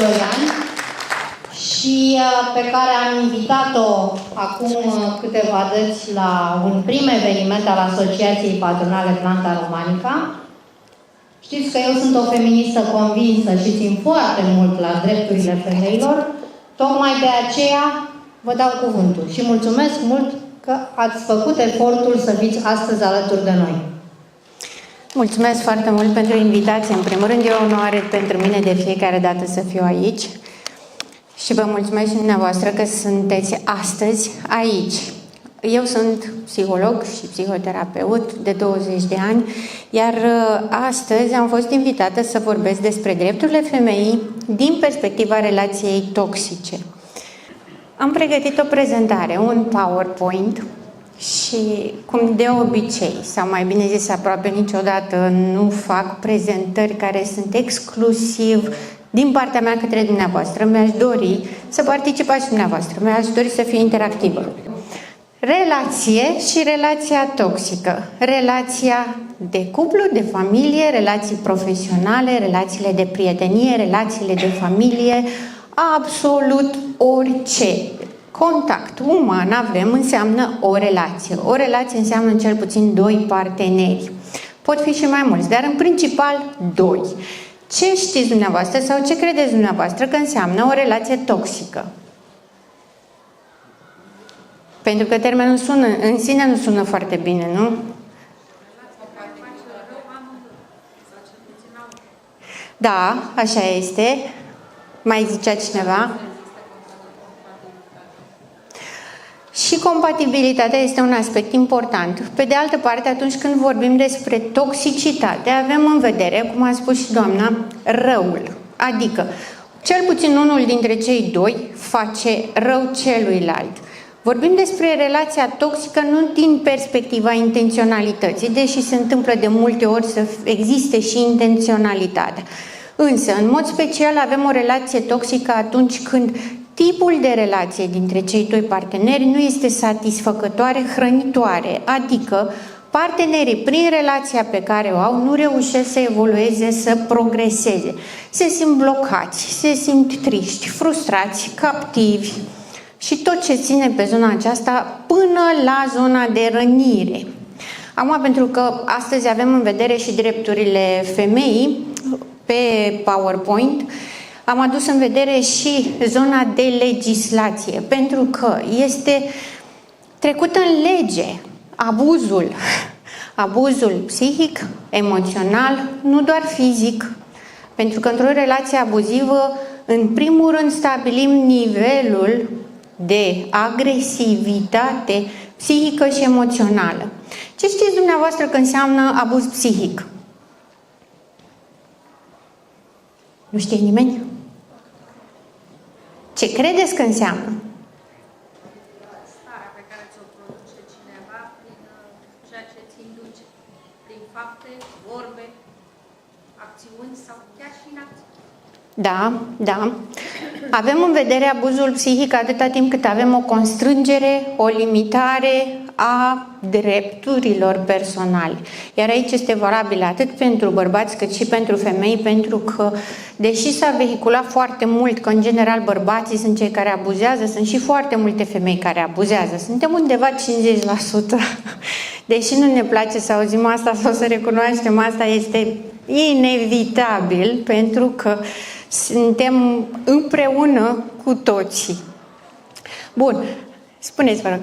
Florian și pe care am invitat-o acum câteva dăți la un prim eveniment al Asociației Patronale Planta Romanica. Știți că eu sunt o feministă convinsă și țin foarte mult la drepturile femeilor. Tocmai de aceea vă dau cuvântul și mulțumesc mult că ați făcut efortul să fiți astăzi alături de noi. Mulțumesc foarte mult pentru invitație. În primul rând, e o onoare pentru mine de fiecare dată să fiu aici. Și vă mulțumesc și dumneavoastră că sunteți astăzi aici. Eu sunt psiholog și psihoterapeut de 20 de ani, iar astăzi am fost invitată să vorbesc despre drepturile femeii din perspectiva relației toxice. Am pregătit o prezentare, un PowerPoint, și cum de obicei, sau mai bine zis aproape niciodată, nu fac prezentări care sunt exclusiv din partea mea către dumneavoastră. Mi-aș dori să participați și dumneavoastră, mi-aș dori să fie interactivă. Relație și relația toxică, relația de cuplu, de familie, relații profesionale, relațiile de prietenie, relațiile de familie, absolut orice contact uman avem înseamnă o relație. O relație înseamnă cel puțin doi parteneri. Pot fi și mai mulți, dar în principal doi. Ce știți dumneavoastră sau ce credeți dumneavoastră că înseamnă o relație toxică? Pentru că termenul în sine nu sună foarte bine, nu? Da, așa este. Mai zicea cineva? Și compatibilitatea este un aspect important. Pe de altă parte, atunci când vorbim despre toxicitate, avem în vedere, cum a spus și doamna, răul. Adică, cel puțin unul dintre cei doi face rău celuilalt. Vorbim despre relația toxică nu din perspectiva intenționalității, deși se întâmplă de multe ori să existe și intenționalitatea. Însă, în mod special, avem o relație toxică atunci când tipul de relație dintre cei doi parteneri nu este satisfăcătoare, hrănitoare, adică partenerii, prin relația pe care o au, nu reușesc să evolueze, să progreseze. Se simt blocați, se simt triști, frustrați, captivi și tot ce ține pe zona aceasta până la zona de rănire. Acum, pentru că astăzi avem în vedere și drepturile femeii pe PowerPoint, am adus în vedere și zona de legislație, pentru că este trecut în lege abuzul psihic, emoțional, nu doar fizic, pentru că într-o relație abuzivă, în primul rând, stabilim nivelul de agresivitate psihică și emoțională. Ce știți dumneavoastră că înseamnă abuz psihic? Nu știe nimeni? Ce credeți că înseamnă? Starea pe care ți-o produce cineva prin ceea ce ți induce, prin fapte, vorbe, acțiuni sau chiar și inacțiuni. Da, da. Avem în vedere abuzul psihic atâta timp cât avem o constrângere, o limitare a drepturilor personale. Iar aici este valabil atât pentru bărbați cât și pentru femei, pentru că, deși s-a vehiculat foarte mult că, în general, bărbații sunt cei care abuzează, sunt și foarte multe femei care abuzează. Suntem undeva 50%. Deși nu ne place să auzim asta sau să recunoaștem asta, este inevitabil, pentru că suntem împreună cu toții. Bun, spuneți, vă rog.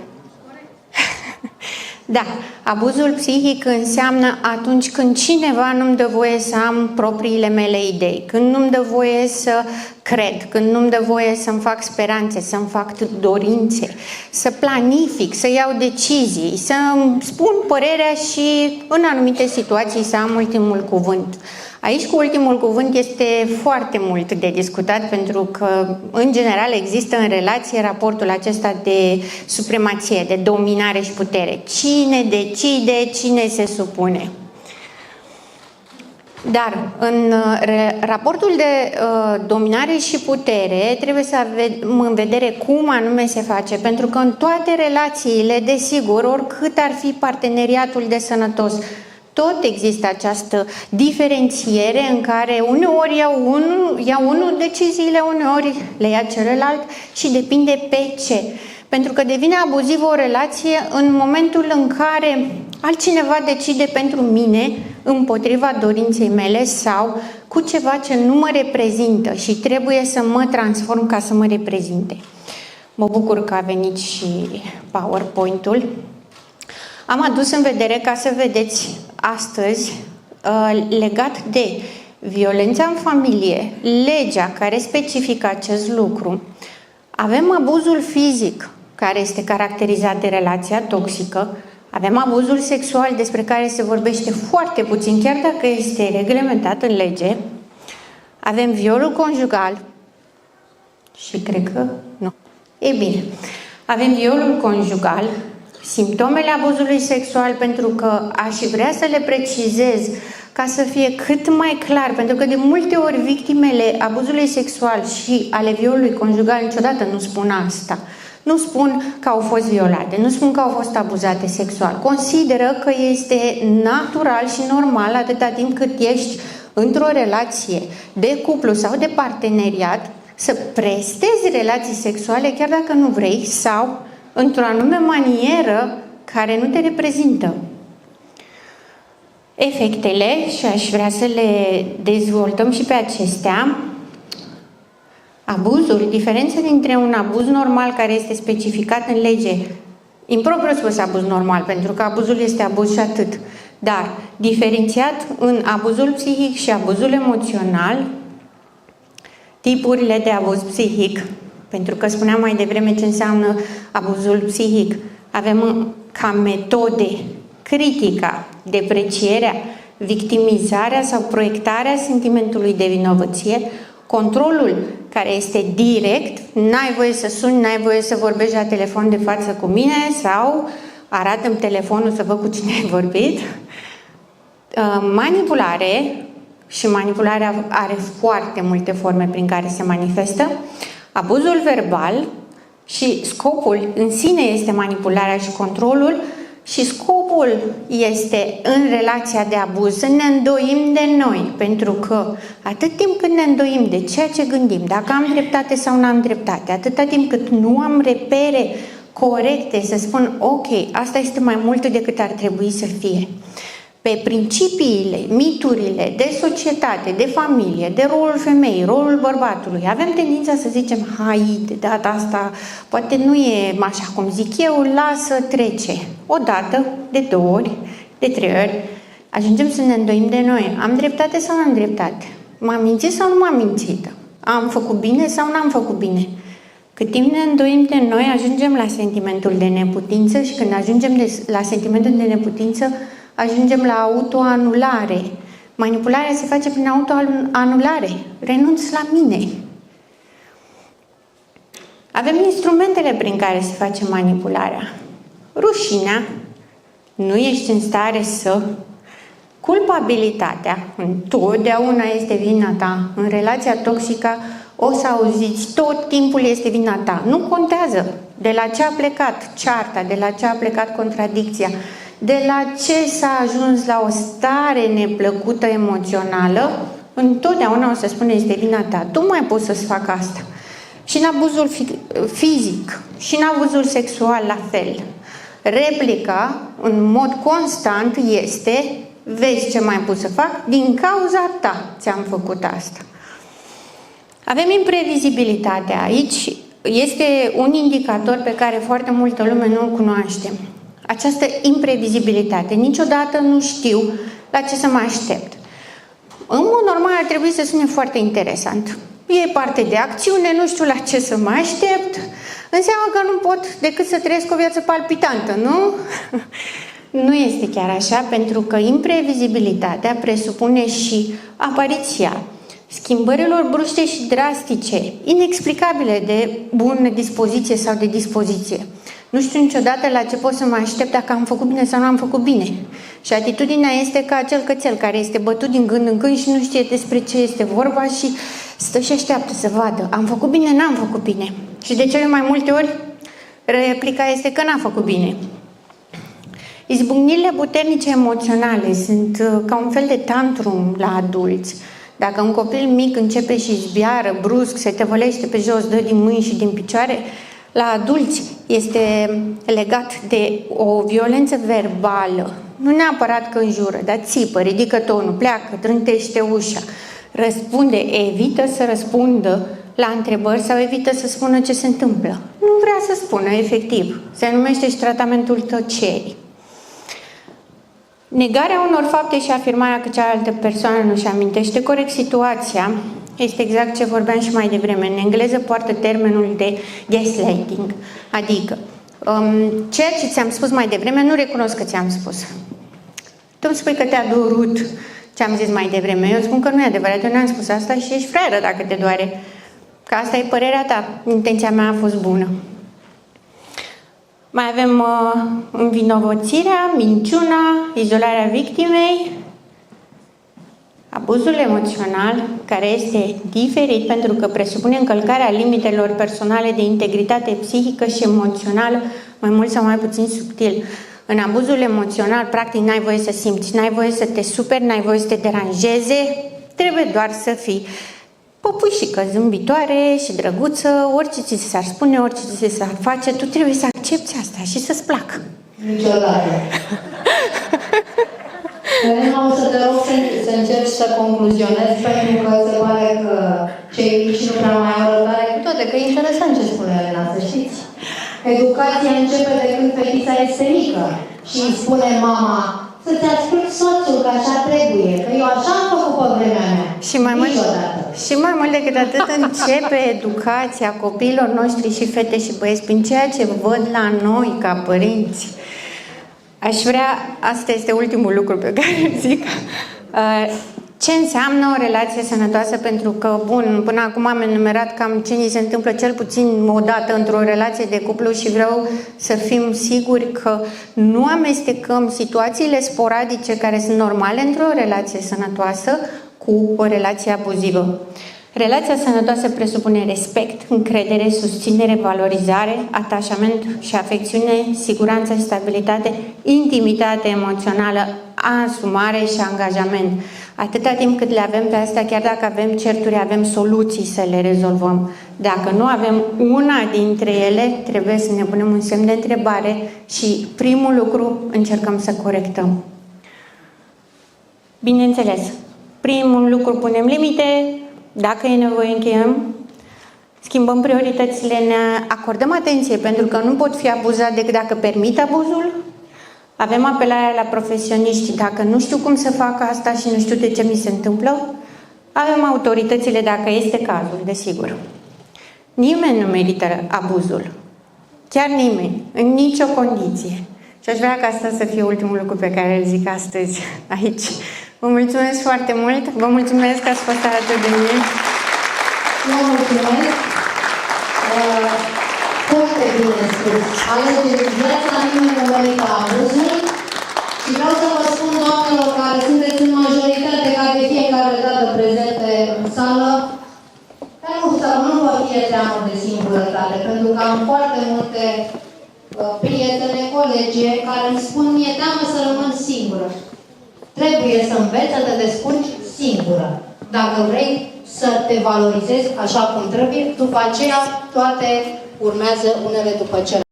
Da, abuzul psihic înseamnă atunci când cineva nu-mi dă voie să am propriile mele idei, când nu-mi dă voie să cred, când nu-mi dă voie să-mi fac speranțe, să-mi fac dorințe, să planific, să iau decizii, să-mi spun părerea și în anumite situații să am ultimul cuvânt. Aici cu ultimul cuvânt este foarte mult de discutat, pentru că în general există în relație raportul acesta de supremație, de dominare și putere. Cine decide, cine se supune. Dar în raportul de dominare și putere trebuie să avem în vedere cum anume se face, pentru că în toate relațiile, desigur, oricât ar fi parteneriatul de sănătos, tot există această diferențiere în care uneori ia unul deciziile, uneori le ia celălalt și depinde pe ce. Pentru că devine abuzivă o relație în momentul în care altcineva decide pentru mine împotriva dorinței mele sau cu ceva ce nu mă reprezintă și trebuie să mă transform ca să mă reprezinte. Mă bucur că a venit și PowerPoint-ul. Am adus în vedere ca să vedeți astăzi, legat de violența în familie, legea care specifică acest lucru. Avem abuzul fizic, care este caracterizat de relația toxică. Avem abuzul sexual, despre care se vorbește foarte puțin, chiar dacă este reglementat în lege. Avem violul conjugal și cred că nu. E bine, avem violul conjugal, simptomele abuzului sexual, pentru că aș vrea să le precizez ca să fie cât mai clar, pentru că de multe ori victimele abuzului sexual și ale violului conjugal niciodată nu spun asta. Nu spun că au fost violate, nu spun că au fost abuzate sexual. Consideră că este natural și normal atâta timp cât ești într-o relație de cuplu sau de parteneriat să prestezi relații sexuale chiar dacă nu vrei sau într-o anume manieră care nu te reprezintă. Efectele, și aș vrea să le dezvoltăm și pe acestea. Abuzul, diferența dintre un abuz normal care este specificat în lege, impropriu spus abuz normal, pentru că abuzul este abuz și atât, dar diferențiat în abuzul psihic și abuzul emoțional, tipurile de abuz psihic, pentru că spuneam mai devreme ce înseamnă abuzul psihic. Avem ca metode critica, deprecierea, victimizarea sau proiectarea sentimentului de vinovăție, controlul care este direct, n-ai voie să suni, n-ai voie să vorbești la telefon de față cu mine sau arată-mi telefonul să văd cu cine ai vorbit. Manipulare, și manipularea are foarte multe forme prin care se manifestă, abuzul verbal și scopul în sine este manipularea și controlul și scopul este în relația de abuz să ne îndoim de noi, pentru că atât timp cât ne îndoim de ceea ce gândim, dacă am dreptate sau nu am dreptate, atâta timp cât nu am repere corecte să spun ok, asta este mai mult decât ar trebui să fie. Pe principiile, miturile de societate, de familie, de rolul femeii, rolul bărbatului, avem tendința să zicem, hai, de data asta, poate nu e așa cum zic eu, lasă trece. O dată, de 2 ori, de 3 ori, ajungem să ne îndoim de noi. Am dreptate sau nu am dreptate? M-am mințit sau nu m-am mințit? Am făcut bine sau nu am făcut bine? Cât timp ne îndoim de noi, ajungem la sentimentul de neputință și când ajungem la sentimentul de neputință, ajungem la autoanulare. Manipularea se face prin autoanulare. Renunț la mine. Avem instrumentele prin care se face manipularea. Rușinea. Nu ești în stare să... Culpabilitatea. Întotdeauna este vina ta. În relația toxică o să auziți tot timpul este vina ta. Nu contează de la ce a plecat cearta, de la ce a plecat contradicția, de la ce s-a ajuns la o stare neplăcută emoțională, întotdeauna o să spune este vina ta. Tu mai poți să-ți fac asta. Și în abuzul fizic, și în abuzul sexual la fel. Replica, în mod constant, este vezi ce mai pot să fac? Din cauza ta ți-am făcut asta. Avem imprevizibilitatea. Aici este un indicator pe care foarte multă lume nu îl cunoaște. Această imprevizibilitate. Niciodată nu știu la ce să mă aștept. În mod normal ar trebui să sune foarte interesant. E parte de acțiune, nu știu la ce să mă aștept. Înseamnă că nu pot decât să trăiesc o viață palpitantă, nu? Nu este chiar așa, pentru că imprevizibilitatea presupune și apariția schimbărilor bruște și drastice, inexplicabile de bună dispoziție sau de dispoziție. Nu știu niciodată la ce pot să mă aștept dacă am făcut bine sau nu am făcut bine. Și atitudinea este ca acel cățel care este bătut din gând în gând și nu știe despre ce este vorba și stă și așteaptă să vadă. Am făcut bine, n-am făcut bine. Și de cele mai multe ori replica este că n-a făcut bine. Izbucnirile puternice emoționale sunt ca un fel de tantrum la adulți. Dacă un copil mic începe și zbiară brusc, se tăvălește pe jos, dă din mâini și din picioare, la adulți este legat de o violență verbală. Nu neapărat că înjură, dar țipă, ridică tonul, pleacă, trântește ușa, răspunde, evită să răspundă la întrebări sau evită să spună ce se întâmplă. Nu vrea să spună, efectiv. Se numește și tratamentul tăcerii. Negarea unor fapte și afirmarea că cealaltă persoană nu-și amintește corect situația este exact ce vorbeam și mai devreme. În engleză poartă termenul de gaslighting, adică ceea ce ți-am spus mai devreme nu recunosc că ți-am spus. Tu îmi spui că te-a durut ce am zis mai devreme. Eu spun că nu e adevărat, eu n-am spus asta și ești fraieră dacă te doare. Că asta e părerea ta. Intenția mea a fost bună. Mai avem învinovățirea, minciuna, izolarea victimei, abuzul emoțional, care este diferit pentru că presupune încălcarea limitelor personale de integritate psihică și emoțională, mai mult sau mai puțin subtil. În abuzul emoțional, practic, n-ai voie să simți, n-ai voie să te superi, n-ai voie să te deranjeze, trebuie doar să fii păpușică, zâmbitoare și drăguță, orice ți s-ar spune, orice ți s-ar face, tu trebuie să accepti asta și să-ți placă. Niciodată. Elena, o să te rog să încerci să concluzionezi, pentru că se pare că cei mici nu prea mai au răbdare, cu toate că e interesant ce spune Elena, să știți. Educația începe de când fetița este mică și îi spune mama să-ți ascult soțul, că așa trebuie, că eu așa am făcut pe vremea mea. Și mai mult decât atât începe educația copiilor noștri și fete și băieți prin ceea ce văd la noi ca părinți. Aș vrea, asta este ultimul lucru pe care îl zic, ce înseamnă o relație sănătoasă, pentru că, bun, până acum am enumerat cam ce ni se întâmplă cel puțin o dată într-o relație de cuplu și vreau să fim siguri că nu amestecăm situațiile sporadice care sunt normale într-o relație sănătoasă cu o relație abuzivă. Relația sănătoasă presupune respect, încredere, susținere, valorizare, atașament și afecțiune, siguranță și stabilitate, intimitate emoțională, asumare și angajament. Atâta timp cât le avem pe astea, chiar dacă avem certuri, avem soluții să le rezolvăm. Dacă nu avem una dintre ele, trebuie să ne punem un semn de întrebare și primul lucru încercăm să corectăm. Bineînțeles, primul lucru punem limite, dacă e nevoie încheiem, schimbăm prioritățile, ne acordăm atenție pentru că nu pot fi abuzat decât dacă permit abuzul. Avem apelarea la profesioniști, dacă nu știu cum să fac asta și nu știu de ce mi se întâmplă, avem autoritățile dacă este cazul, desigur. Nimeni nu merită abuzul, chiar nimeni, în nicio condiție. Și aș vrea ca asta să fie ultimul lucru pe care îl zic astăzi aici. Vă mulțumesc foarte mult, vă mulțumesc că ați fost alături de mine. Vă mulțumesc. Foarte bine spus. Alegeți viața, nimeni nu merită abuzul. Și vreau să vă spun, doamnelor, care sunteți în majoritate, ca de fiecare dată prezente în sală, că nu vă fie teamă de singurătate, pentru că am foarte multe prietene, colege, care îmi spun, mi-e teamă să rămân singură. Trebuie să înveți să te descurci singură. Dacă vrei să te valorizezi așa cum trebuie, după aceea toate urmează unele după celelalte.